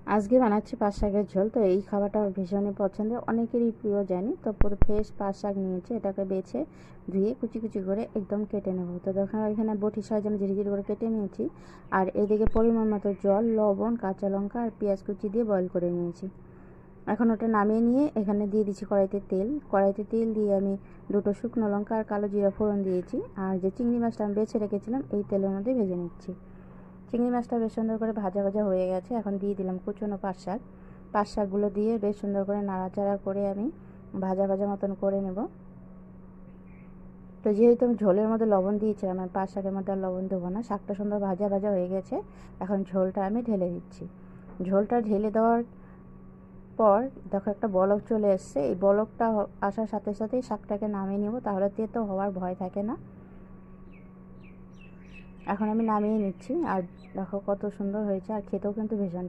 আজকে বানাচ্ছি পাট শাকের ঝোল। তো এই খাবারটা ভীষণই পছন্দের, অনেকেরই প্রিয় জানি। তো পুরো ফ্রেশ পাট শাক নিয়েছি, এটাকে বেছে ধুয়ে কুচি কুচি করে একদম কেটে নেব। তো দেখুন এখানে বটি সাইজ আমি ঝিরি ঝিরি করে কেটে নিয়েছি। আর এদিকে পরিমাণ মতো জল, লবণ, কাঁচা লঙ্কা আর পেঁয়াজ কুচি দিয়ে বয়ল করে নিয়েছি। এখন ওটা নামিয়ে নিয়ে এখানে দিয়ে দিচ্ছি কড়াইতে তেল দিয়ে আমি দুটো শুকনো লঙ্কা আর কালো জিরা ফোড়ন দিয়েছি। আর যে চিংড়ি মাছটা আমি বেছে রেখেছিলাম এই তেলের মধ্যে ভেজে নিচ্ছি। চিংড়ি মাছটা বেশ সুন্দর করে ভাজা ভাজা হয়ে গেছে। এখন দিয়ে দিলাম কুচনো পাট শাকগুলো দিয়ে বেশ সুন্দর করে নাড়াচাড়া করে আমি ভাজা ভাজা মতন করে নেব। তো যেহেতু আমি ঝোলের মধ্যে লবণ দিয়েছিলাম, আমি পাট শাকের মধ্যে আর লবণ দেবো না। শাকটা সুন্দর ভাজা ভাজা হয়ে গেছে, এখন ঝোলটা আমি ঢেলে দিচ্ছি। ঝোলটা ঢেলে দেওয়ার পর দেখো একটা বলক চলে এসছে। এই বলকটা আসার সাথে সাথেই শাকটাকে নামিয়ে নেব, তাহলে তেতো হওয়ার ভয় থাকে না। এখন আমি নামিয়ে নিচ্ছি। আর দেখো কত সুন্দর হয়েছে, আর খেতেও কিন্তু ভীষণ